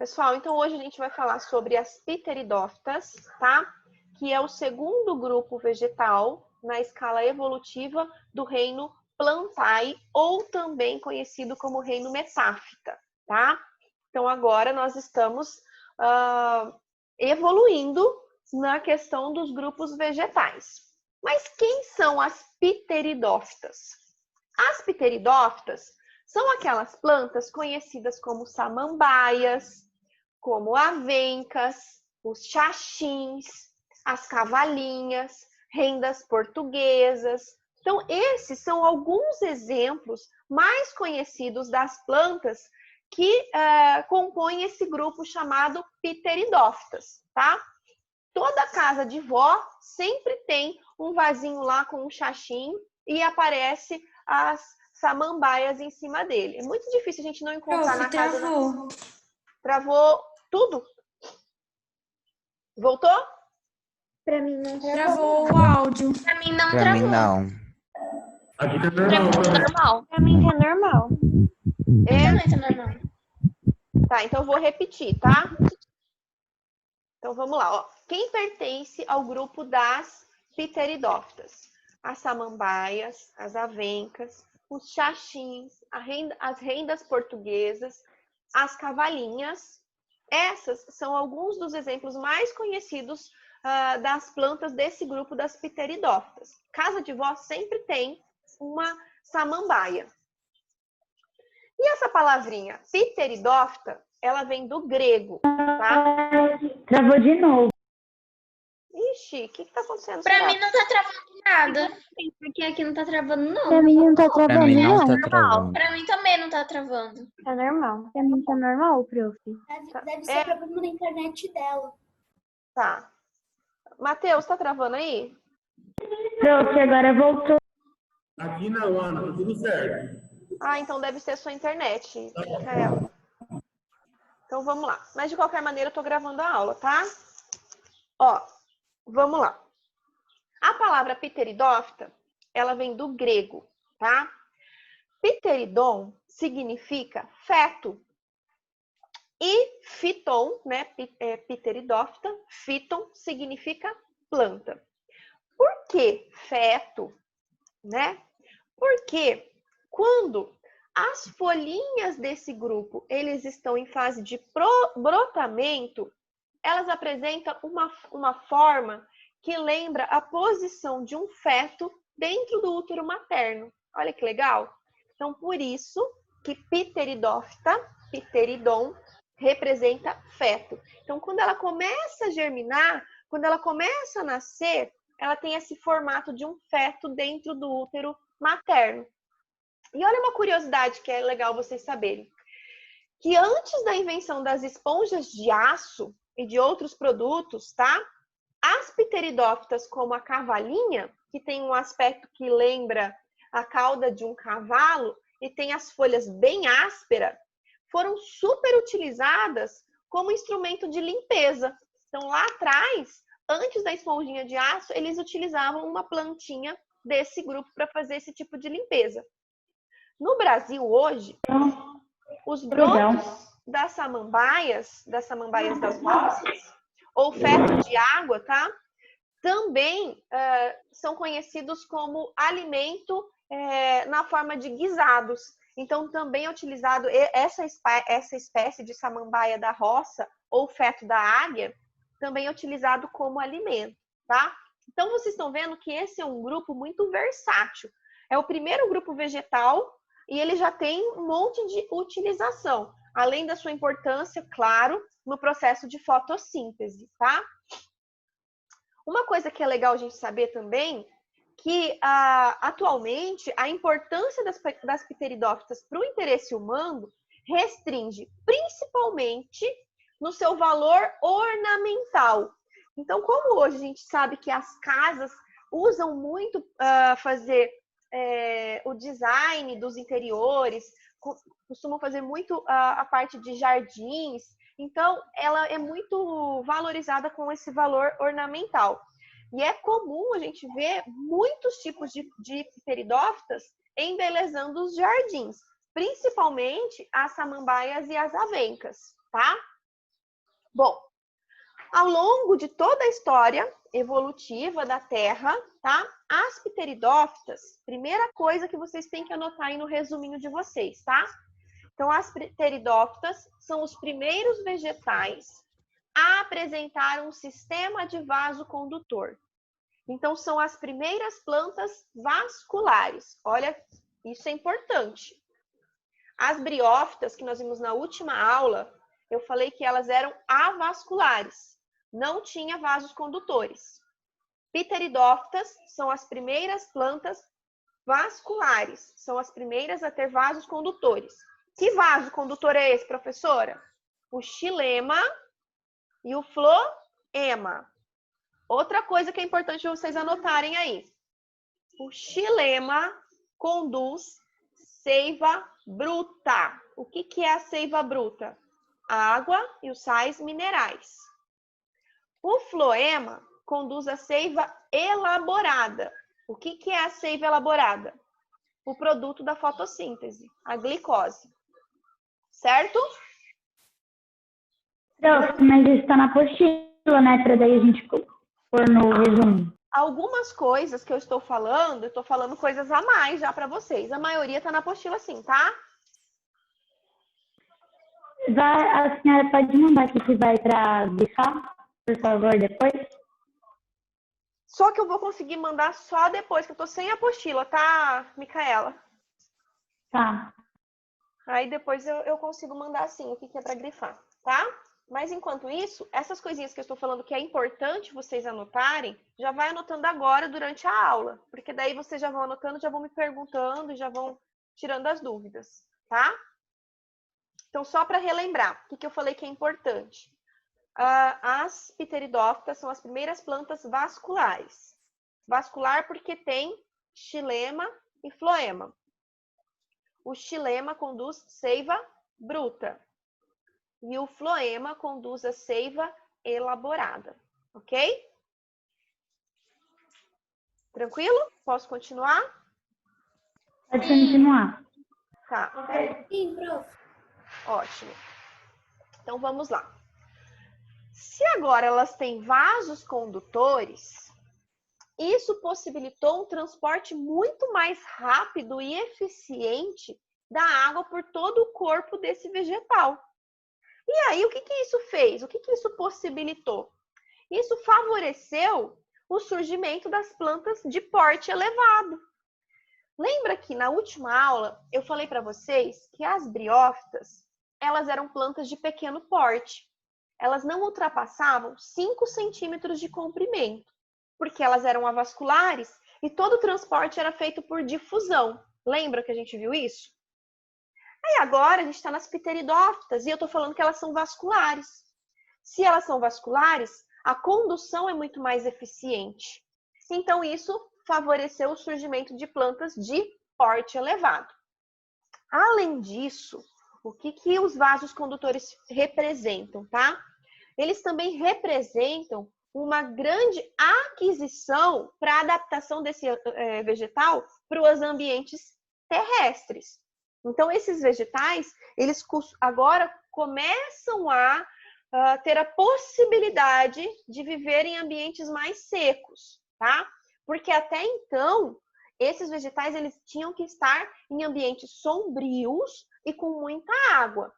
Pessoal, então hoje a gente vai falar sobre as pteridófitas, tá? Que é o segundo grupo vegetal na escala evolutiva do reino Plantae, ou também conhecido como reino Metáfita, tá? Então agora nós estamos evoluindo na questão dos grupos vegetais. Mas quem são as pteridófitas? As pteridófitas são aquelas plantas conhecidas como samambaias, como avencas, os xaxins, as cavalinhas, rendas portuguesas. Então, esses são alguns exemplos mais conhecidos das plantas que compõem esse grupo chamado pteridófitas, tá? Toda casa de vó sempre tem um vasinho lá com um xaxim e aparece as samambaias em cima dele. É muito difícil a gente não encontrar na casa. Travou. Travou tudo? Voltou? Pra mim não Travou o áudio. Pra mim não Pra travou. mim não. Aqui tá Pra mim normal. tá normal. Pra mim tá normal. É? Também tá normal. Tá, então eu vou repetir, tá? Então vamos lá, ó. Quem pertence ao grupo das pteridófitas? As samambaias, as avencas, os xaxins, as rendas portuguesas, as cavalinhas. Essas são alguns dos exemplos mais conhecidos das plantas desse grupo das pteridófitas. Casa de vó sempre tem uma samambaia. E essa palavrinha pteridófita, ela vem do grego, tá? Travou de novo. Ixi, o que tá acontecendo? Pra mim não tá travando nada. Porque aqui não tá travando, não. Pra mim não tá Pra travando, mim não não. tá travando. Pra mim também não tá travando. Tá normal. Pra mim tá normal, prof. Deve ser problema da internet dela. Tá. Matheus, tá travando aí? Prof, agora voltou. Aqui não, Ana, tá tudo certo. Ah, então deve ser sua internet, Rafael. Então vamos lá. Mas de qualquer maneira eu tô gravando a aula, tá? Ó, vamos lá. A palavra pteridófita, ela vem do grego, tá? Pteridon significa feto. E phyton, né, pteridófita, phyton significa planta. Por que feto, né? Porque quando as folhinhas desse grupo, eles estão em fase de brotamento, elas apresentam uma forma que lembra a posição de um feto dentro do útero materno. Olha que legal. Então, por isso que pteridófita, pteridon, representa feto. Então, quando ela começa a germinar, quando ela começa a nascer, ela tem esse formato de um feto dentro do útero materno. E olha uma curiosidade que é legal vocês saberem. Que antes da invenção das esponjas de aço e de outros produtos, tá? As pteridófitas, como a cavalinha, que tem um aspecto que lembra a cauda de um cavalo e tem as folhas bem ásperas, foram super utilizadas como instrumento de limpeza. Então, lá atrás, antes da esponjinha de aço, eles utilizavam uma plantinha desse grupo para fazer esse tipo de limpeza. No Brasil, hoje, os brotos das samambaias das roças, ou feto de água, tá? Também são conhecidos como alimento na forma de guisados. Então, também é utilizado essa espécie de samambaia da roça ou feto da águia, também é utilizado como alimento, tá? Então, vocês estão vendo que esse é um grupo muito versátil. É o primeiro grupo vegetal e ele já tem um monte de utilização, além da sua importância, claro, no processo de fotossíntese, tá? Uma coisa que é legal a gente saber também, que atualmente a importância das pteridófitas para o interesse humano restringe principalmente no seu valor ornamental. Então, como hoje a gente sabe que as casas usam muito fazer o design dos interiores, costumam fazer muito a parte de jardins, então ela é muito valorizada com esse valor ornamental. E é comum a gente ver muitos tipos de pteridófitas embelezando os jardins, principalmente as samambaias e as avencas, tá? Bom, ao longo de toda a história evolutiva da Terra, tá? As pteridófitas, primeira coisa que vocês têm que anotar aí no resuminho de vocês, tá? Então, as pteridófitas são os primeiros vegetais a apresentar um sistema de vaso condutor. Então, são as primeiras plantas vasculares. Olha, isso é importante. As briófitas, que nós vimos na última aula, eu falei que elas eram avasculares, não tinha vasos condutores. Pteridófitas são as primeiras plantas vasculares, são as primeiras a ter vasos condutores. Que vaso condutor é esse, professora? O xilema e o floema. Outra coisa que é importante vocês anotarem aí. O xilema conduz seiva bruta. O que é a seiva bruta? A água e os sais minerais. O floema conduz a seiva elaborada. O que é a seiva elaborada? O produto da fotossíntese, a glicose. Certo? Prof, mas isso está na apostila, né? Para daí a gente pôr no resumo. Algumas coisas que eu estou falando coisas a mais já para vocês. A maioria está na apostila sim, tá? A senhora pode mandar aqui que vai para grifar, por favor, depois? Só que eu vou conseguir mandar só depois, que eu tô sem apostila, tá, Micaela? Tá. Aí depois eu consigo mandar assim, o que é para grifar, tá? Mas enquanto isso, essas coisinhas que eu estou falando que é importante vocês anotarem, já vai anotando agora durante a aula. Porque daí vocês já vão anotando, já vão me perguntando e já vão tirando as dúvidas, tá? Então, só para relembrar, o que eu falei que é importante? As pteridófitas são as primeiras plantas vasculares. Vascular porque tem xilema e floema. O xilema conduz seiva bruta. E o floema conduz a seiva elaborada. Ok? Tranquilo? Posso continuar? Pode continuar. Tá. Sim, prof. Ótimo. Então, vamos lá. Se agora elas têm vasos condutores, isso possibilitou um transporte muito mais rápido e eficiente da água por todo o corpo desse vegetal. E aí, o que isso fez? O que isso possibilitou? Isso favoreceu o surgimento das plantas de porte elevado. Lembra que na última aula eu falei para vocês que as briófitas, elas eram plantas de pequeno porte. Elas não ultrapassavam 5 centímetros de comprimento, porque elas eram avasculares e todo o transporte era feito por difusão. Lembra que a gente viu isso? Aí agora a gente está nas pteridófitas e eu estou falando que elas são vasculares. Se elas são vasculares, a condução é muito mais eficiente. Então isso favoreceu o surgimento de plantas de porte elevado. Além disso, o que os vasos condutores representam, tá? Eles também representam uma grande aquisição para a adaptação desse vegetal para os ambientes terrestres. Então, esses vegetais, eles agora começam a ter a possibilidade de viver em ambientes mais secos, tá? Porque até então, esses vegetais, eles tinham que estar em ambientes sombrios e com muita água.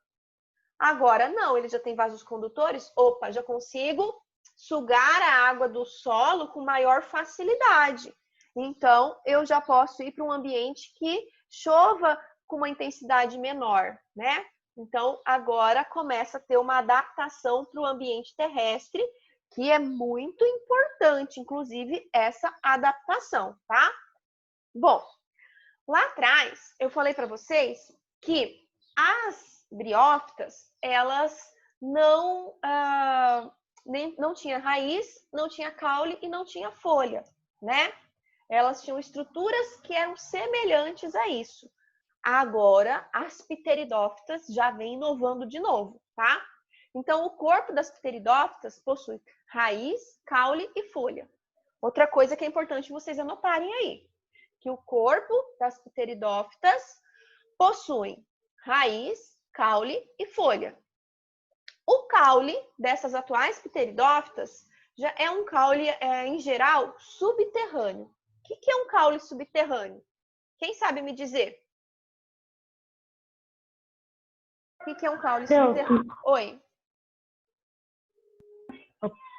Agora, não, ele já tem vasos condutores. Opa, já consigo sugar a água do solo com maior facilidade. Então, eu já posso ir para um ambiente que chova com uma intensidade menor, né? Então, agora começa a ter uma adaptação para o ambiente terrestre, que é muito importante, inclusive, essa adaptação, tá? Bom, lá atrás, eu falei para vocês que as briófitas, elas não tinha raiz, não tinha caule e não tinha folha, né? Elas tinham estruturas que eram semelhantes a isso. Agora, as pteridófitas já vêm inovando de novo, tá? Então, o corpo das pteridófitas possui raiz, caule e folha. Outra coisa que é importante vocês anotarem aí, que o corpo das pteridófitas possui raiz, caule e folha. O caule dessas atuais pteridófitas já é um caule, em geral, subterrâneo. O que é um caule subterrâneo? Quem sabe me dizer? O que é um caule subterrâneo? Oi.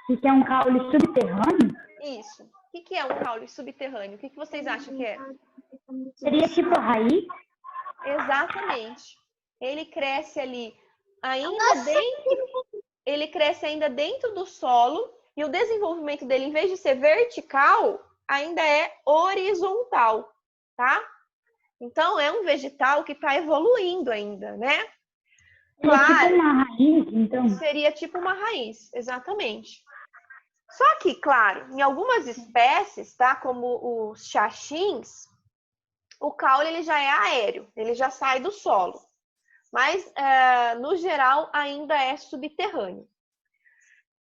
O que é um caule subterrâneo? Isso. O que é um caule subterrâneo? O que vocês acham que é? Seria tipo a raiz? Exatamente. Ele cresce ali ele cresce ainda dentro do solo e o desenvolvimento dele, em vez de ser vertical, ainda é horizontal, tá? Então, é um vegetal que está evoluindo ainda, né? Claro. Tipo uma raiz, então? Seria tipo uma raiz, exatamente. Só que, claro, em algumas espécies, tá? Como os xaxins, o caule ele já é aéreo, ele já sai do solo. Mas, no geral, ainda é subterrâneo.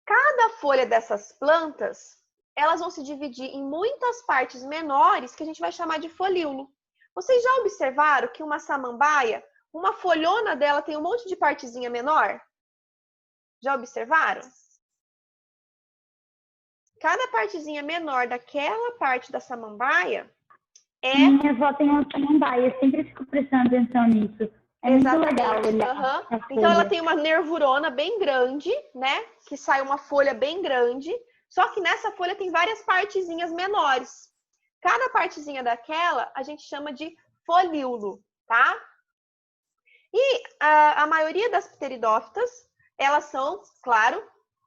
Cada folha dessas plantas, elas vão se dividir em muitas partes menores que a gente vai chamar de folíolo. Vocês já observaram que uma samambaia, uma folhona dela tem um monte de partezinha menor? Já observaram? Cada partezinha menor daquela parte da samambaia é... Minha avó tem uma samambaia, eu sempre fico prestando atenção nisso. É muito legal olhar. Então, ela tem uma nervurona bem grande, né? Que sai uma folha bem grande. Só que nessa folha tem várias partezinhas menores. Cada partezinha daquela a gente chama de folíolo, tá? E a maioria das pteridófitas, elas são, claro,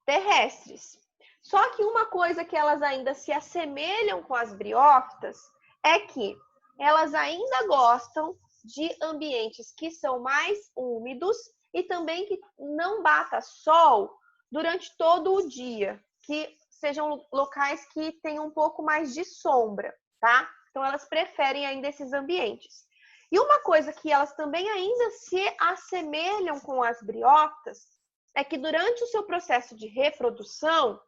terrestres. Só que uma coisa que elas ainda se assemelham com as briófitas é que elas ainda gostam de ambientes que são mais úmidos e também que não bata sol durante todo o dia, que sejam locais que tenham um pouco mais de sombra, tá? Então, elas preferem ainda esses ambientes. E uma coisa que elas também ainda se assemelham com as briófitas é que durante o seu processo de reprodução,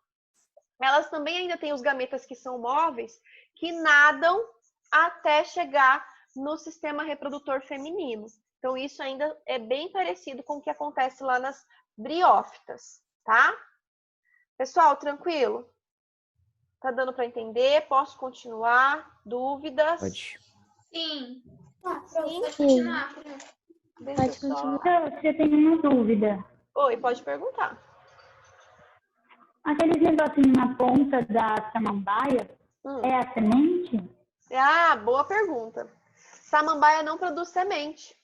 elas também ainda têm os gametas que são móveis, que nadam até chegar no sistema reprodutor feminino. Então, isso ainda é bem parecido com o que acontece lá nas briófitas, tá? Pessoal, tranquilo? Tá dando para entender? Posso continuar? Dúvidas? Pode. Sim. Sim? Pode continuar. Deixa eu só... Você tem uma dúvida. Oi, pode perguntar. Aqueles negocinhos na ponta da samambaia, é a semente? Ah, boa pergunta. Samambaia não produz semente.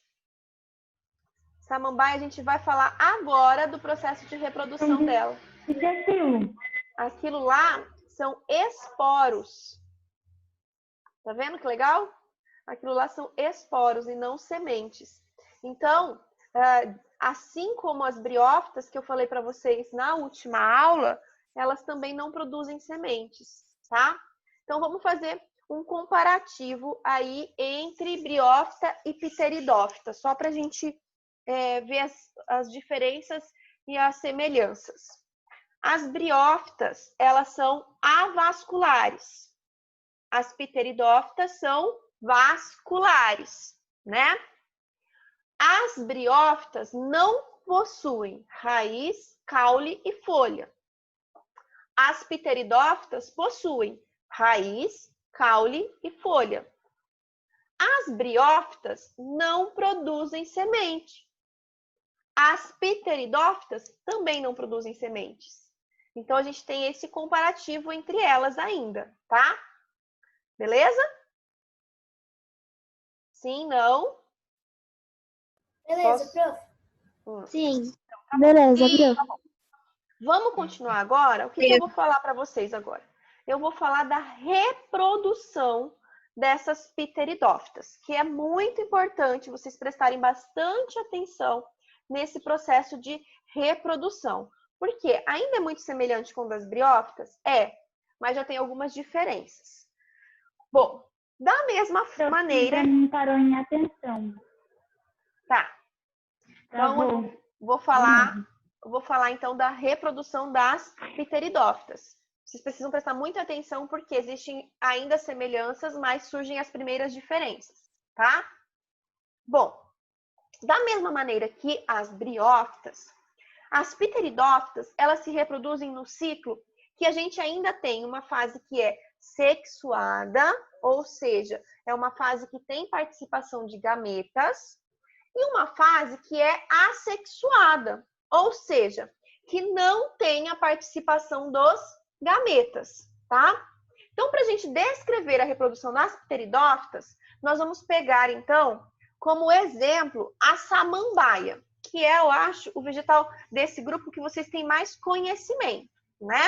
Samambaia, a gente vai falar agora do processo de reprodução dela. O que é aquilo? Aquilo lá são esporos. Tá vendo que legal? Aquilo lá são esporos e não sementes. Então, assim como as briófitas que eu falei para vocês na última aula, elas também não produzem sementes, tá? Então, vamos fazer um comparativo aí entre briófita e pteridófita, só para a gente ver as diferenças e as semelhanças. As briófitas, elas são avasculares. As pteridófitas são vasculares, né? As briófitas não possuem raiz, caule e folha. As pteridófitas possuem raiz, caule e folha. As briófitas não produzem semente. As pteridófitas também não produzem sementes. Então, a gente tem esse comparativo entre elas ainda, tá? Beleza? Sim, não? Beleza, prof. Sim. Beleza, prof. Vamos continuar agora? O que eu vou falar para vocês agora? Eu vou falar da reprodução dessas pteridófitas, que é muito importante vocês prestarem bastante atenção nesse processo de reprodução. Porque ainda é muito semelhante com o das briófitas? Mas já tem algumas diferenças. Bom, da mesma maneira... Não parou em atenção. Tá. Então, vou falar então da reprodução das pteridófitas. Vocês precisam prestar muita atenção porque existem ainda semelhanças, mas surgem as primeiras diferenças, tá? Bom, da mesma maneira que as briófitas, As pteridófitas, elas se reproduzem no ciclo que a gente ainda tem uma fase que é sexuada, ou seja, é uma fase que tem participação de gametas, e uma fase que é assexuada, ou seja, que não tem a participação dos gametas, tá? Então, para a gente descrever a reprodução das pteridófitas, nós vamos pegar, então, como exemplo, a samambaia, que é, eu acho, o vegetal desse grupo que vocês têm mais conhecimento, né?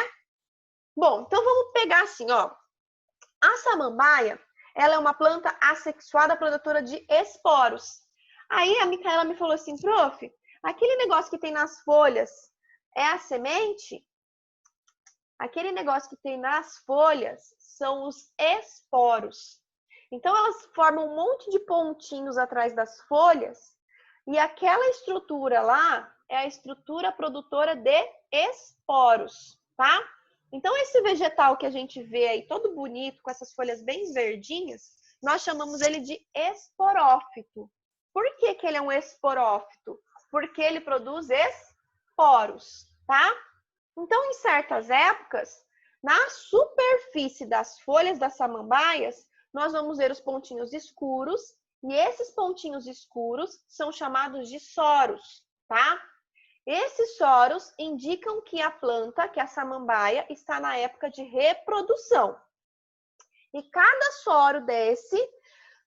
Bom, então vamos pegar assim, ó. A samambaia, ela é uma planta assexuada produtora de esporos. Aí a Micaela me falou assim, prof, aquele negócio que tem nas folhas é a semente? Aquele negócio que tem nas folhas são os esporos. Então, elas formam um monte de pontinhos atrás das folhas e aquela estrutura lá é a estrutura produtora de esporos, tá? Então, esse vegetal que a gente vê aí todo bonito, com essas folhas bem verdinhas, nós chamamos ele de esporófito. Por que que ele é um esporófito? Porque ele produz esporos, tá? Então, em certas épocas, na superfície das folhas das samambaias, nós vamos ver os pontinhos escuros, e esses pontinhos escuros são chamados de soros, tá? Esses soros indicam que a planta, que a samambaia, está na época de reprodução. E cada soro desse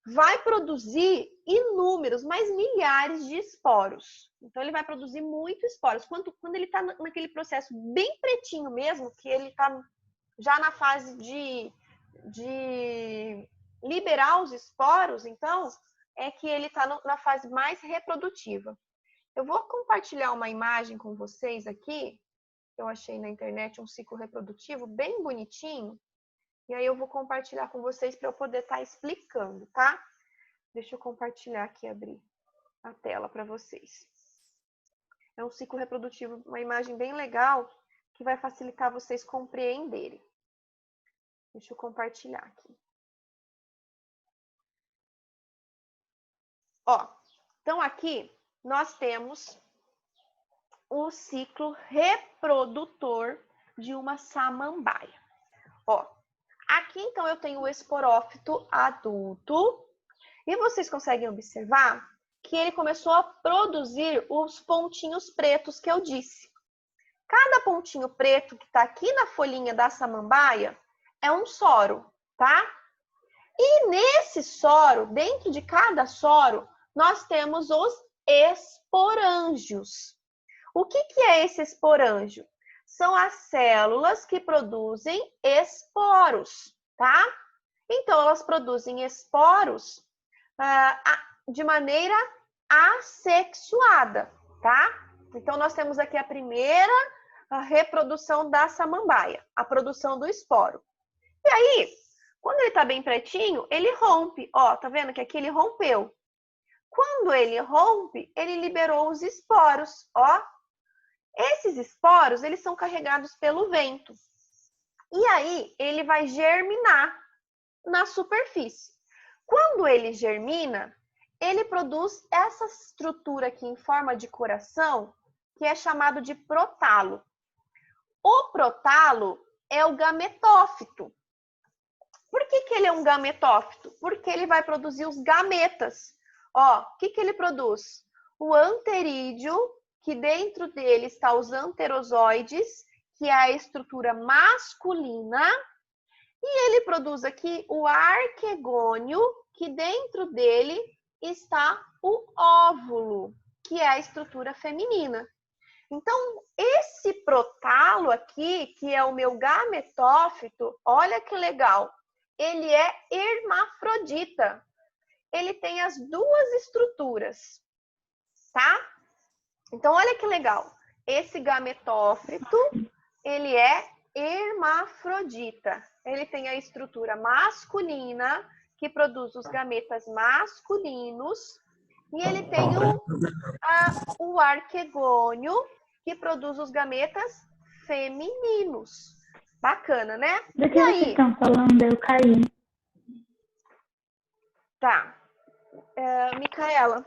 vai produzir inúmeros, mas milhares de esporos. Então, ele vai produzir muitos esporos. Quando ele está naquele processo bem pretinho mesmo, que ele está já na fase de liberar os esporos, então, é que ele está na fase mais reprodutiva. Eu vou compartilhar uma imagem com vocês aqui, que eu achei na internet, um ciclo reprodutivo bem bonitinho. E aí eu vou compartilhar com vocês para eu poder estar explicando, tá? Deixa eu compartilhar aqui, abrir a tela para vocês. É um ciclo reprodutivo, uma imagem bem legal, que vai facilitar vocês compreenderem. Deixa eu compartilhar aqui. Ó, então aqui nós temos o ciclo reprodutor de uma samambaia. Ó, aqui então eu tenho o esporófito adulto e vocês conseguem observar que ele começou a produzir os pontinhos pretos que eu disse. Cada pontinho preto que está aqui na folhinha da samambaia é um soro, tá? E nesse soro, dentro de cada soro, nós temos os esporângios. O que é esse esporângio? São as células que produzem esporos, tá? Então, elas produzem esporos de maneira assexuada, tá? Então, nós temos aqui a primeira reprodução da samambaia, a produção do esporo. E aí, quando ele tá bem pretinho, ele rompe. Ó, tá vendo que aqui ele rompeu. Quando ele rompe, ele liberou os esporos, ó. Esses esporos, eles são carregados pelo vento. E aí, ele vai germinar na superfície. Quando ele germina, ele produz essa estrutura aqui em forma de coração, que é chamado de protalo. O protalo é o gametófito. Por que ele é um gametófito? Porque ele vai produzir os gametas. Ó, o que ele produz? O anterídeo, que dentro dele está os anterozoides, que é a estrutura masculina, e ele produz aqui o arquegônio, que dentro dele está o óvulo, que é a estrutura feminina. Então, esse protalo aqui, que é o meu gametófito, olha que legal, ele é hermafrodita. Ele tem as duas estruturas, tá? Então, olha que legal. Esse gametófito, ele é hermafrodita. Ele tem a estrutura masculina, que produz os gametas masculinos, e ele tem o arquegônio, que produz os gametas femininos. Bacana, né? Do que vocês estão falando? Eu caí. Tá. Micaela,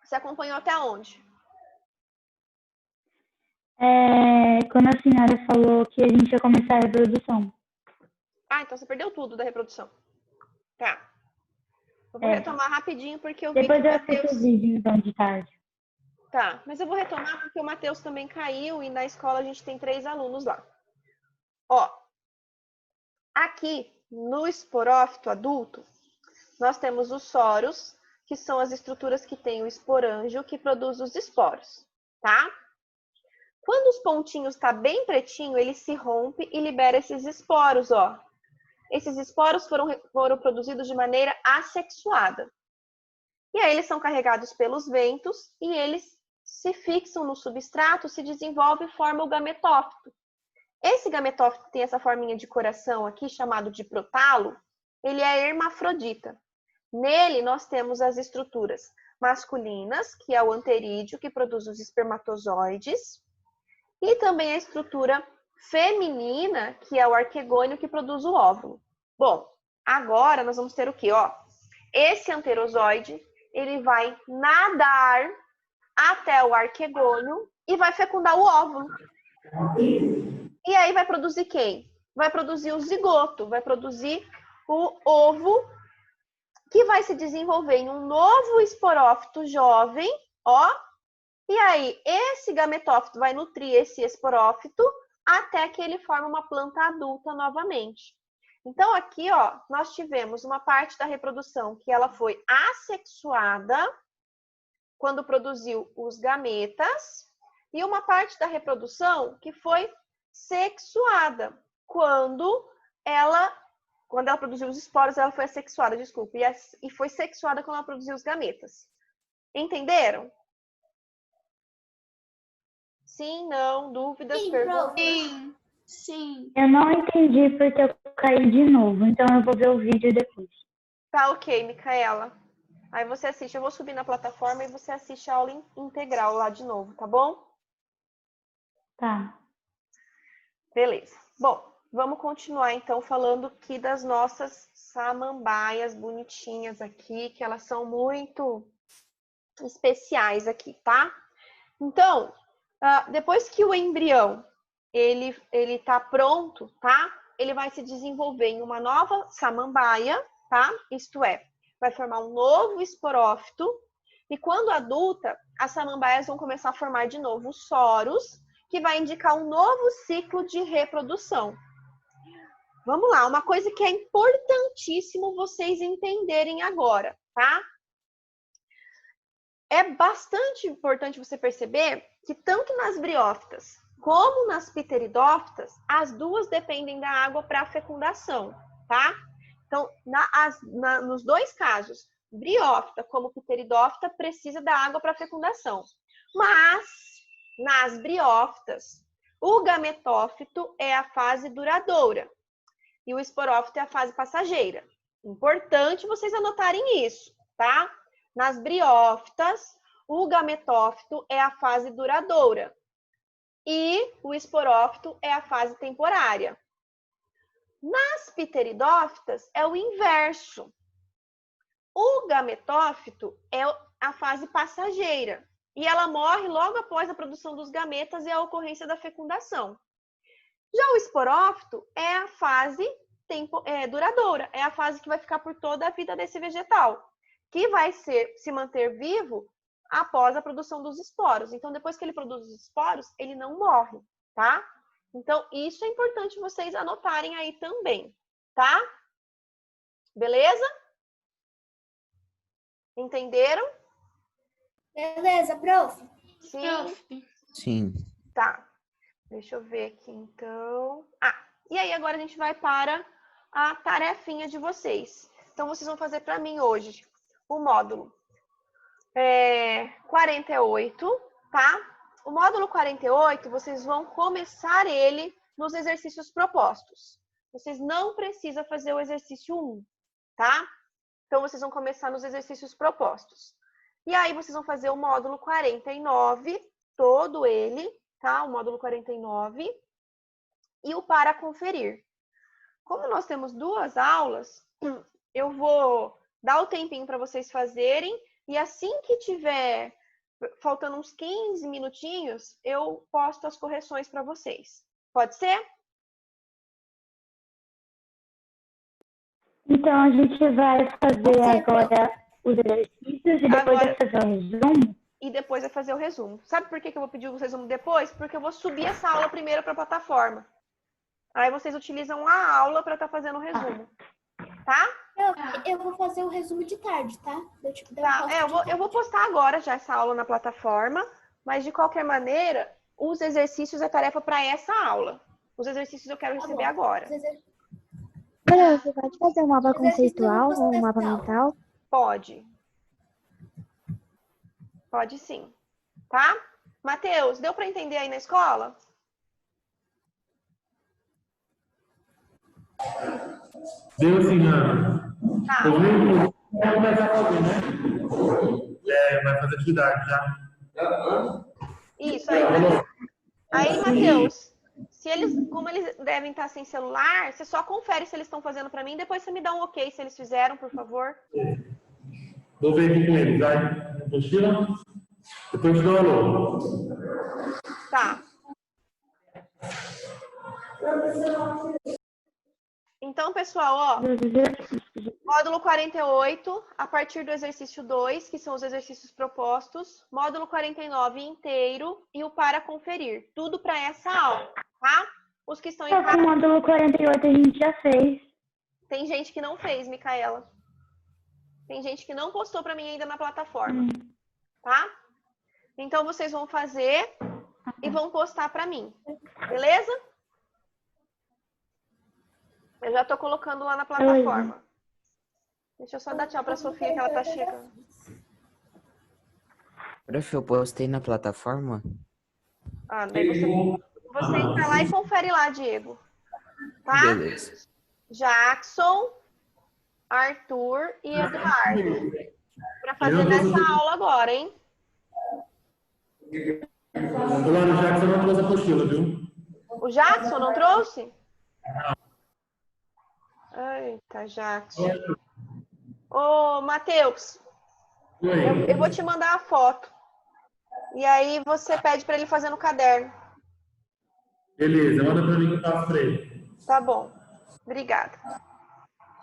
você acompanhou até onde? quando a senhora falou que a gente ia começar a reprodução. Ah, então você perdeu tudo da reprodução. Tá. Eu vou É. retomar rapidinho porque eu vi Depois que o eu assisto Matheus... o vídeo, então, de tarde. Tá, mas eu vou retomar porque o Matheus também caiu e na escola a gente tem 3 alunos lá. Ó, aqui no esporófito adulto, nós temos os soros, que são as estruturas que tem o esporângio, que produz os esporos, tá? Quando os pontinhos tá bem pretinho, ele se rompe e libera esses esporos, ó. Esses esporos foram produzidos de maneira assexuada. E aí eles são carregados pelos ventos e eles se fixam no substrato, se desenvolve e forma o gametófito. Esse gametófito tem essa forminha de coração aqui, chamado de protalo, ele é hermafrodita. Nele nós temos as estruturas masculinas, que é o anterídeo, que produz os espermatozoides, e também a estrutura feminina, que é o arquegônio, que produz o óvulo. Bom, agora nós vamos ter o quê? Ó, esse anterozoide, ele vai nadar até o arquegônio e vai fecundar o óvulo. E aí vai produzir quem? Vai produzir o zigoto, vai produzir o ovo, que vai se desenvolver em um novo esporófito jovem, ó. E aí, esse gametófito vai nutrir esse esporófito até que ele forme uma planta adulta novamente. Então, aqui, ó, nós tivemos uma parte da reprodução que ela foi assexuada, quando produziu os gametas, e uma parte da reprodução que foi sexuada, quando ela produziu os esporos, ela foi assexuada, desculpa, e foi sexuada quando ela produziu os gametas. Entenderam? Sim, não, dúvidas, Sim, perguntas? Sim, sim. Eu não entendi porque eu caí de novo, então eu vou ver o vídeo depois. Tá ok, Micaela. Aí você assiste, eu vou subir na plataforma e você assiste a aula integral lá de novo, tá bom? Tá. Beleza. Bom, vamos continuar então falando aqui das nossas samambaias bonitinhas aqui, que elas são muito especiais aqui, tá? Então, depois que o embrião ele tá pronto, tá? Ele vai se desenvolver em uma nova samambaia, tá? Isto é, vai formar um novo esporófito e quando adulta, as samambaias vão começar a formar de novo os soros, que vai indicar um novo ciclo de reprodução. Vamos lá, uma coisa que é importantíssimo vocês entenderem agora, tá? É bastante importante você perceber que tanto nas briófitas como nas pteridófitas, as duas dependem da água para a fecundação, tá? Então, nos dois casos, briófita como pteridófita precisa da água para a fecundação. Mas, nas briófitas, o gametófito é a fase duradoura e o esporófito é a fase passageira. Importante vocês anotarem isso, tá? Nas briófitas, o gametófito é a fase duradoura e o esporófito é a fase temporária. Nas pteridófitas, é o inverso. O gametófito é a fase passageira e ela morre logo após a produção dos gametas e a ocorrência da fecundação. Já o esporófito é a fase duradoura, é a fase que vai ficar por toda a vida desse vegetal, que vai se manter vivo após a produção dos esporos. Então, depois que ele produz os esporos, ele não morre, tá? Então, isso é importante vocês anotarem aí também, tá? Beleza? Entenderam? Beleza, prof. Sim? Sim. Tá. Deixa eu ver aqui, então. E aí agora a gente vai para a tarefinha de vocês. Então, vocês vão fazer para mim hoje o módulo 48, tá? O módulo 48, vocês vão começar ele nos exercícios propostos. Vocês não precisam fazer o exercício 1, tá? Então, vocês vão começar nos exercícios propostos. E aí, vocês vão fazer o módulo 49, todo ele, tá? O módulo 49 e o para conferir. Como nós temos 2 aulas, eu vou dar o tempinho para vocês fazerem e assim que tiver faltando uns 15 minutinhos, eu posto as correções para vocês. Pode ser? Então, a gente vai fazer agora os exercícios e depois vai fazer o resumo? E depois vai fazer o resumo. Sabe por que eu vou pedir o resumo depois? Porque eu vou subir essa aula primeiro para a plataforma. Aí vocês utilizam a aula para estar fazendo o resumo. Tá? Eu vou fazer o resumo de tarde, tá? Tá, eu vou postar agora já essa aula na plataforma, mas de qualquer maneira, os exercícios é tarefa para essa aula. Os exercícios eu quero receber agora. Matheus, você pode fazer um mapa conceitual ou um mapa mental? Pode. Pode sim. Tá? Matheus, deu para entender aí na escola? Deu sim, Ana. Tá. Vai começar a fazer, né? Vai fazer atividade já. Isso aí. Aí, Matheus, como eles devem estar sem celular, você só confere se eles estão fazendo para mim, depois você me dá um ok se eles fizeram, por favor. Vou ver aqui com eles, vai? Apostila? Depois te dou um alô. Tá. Então, pessoal, ó, módulo 48, a partir do exercício 2, que são os exercícios propostos, módulo 49 inteiro e o para conferir. Tudo para essa aula, tá? Os que estão em casa. O módulo 48 a gente já fez. Tem gente que não fez, Micaela. Tem gente que não postou para mim ainda na plataforma, tá? Então, vocês vão fazer e vão postar para mim, beleza? Eu já tô colocando lá na plataforma. Deixa eu só dar tchau pra Sofia, que ela tá chegando. Prof, eu postei na plataforma? Ah, daí você entra lá e confere lá, Diego. Tá? Beleza. Jackson, Arthur e Eduardo. Pra fazer nessa aula agora, hein? Agora o Jackson não trouxe a apostila, viu? O Jackson não trouxe? Eita, Jackson. Ô, Matheus, Oi. eu vou te mandar a foto. E aí você pede para ele fazer no caderno. Beleza, manda pra mim que eu passo pra ele. Tá bom. Obrigada.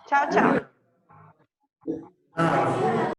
Tchau, tchau. Ah.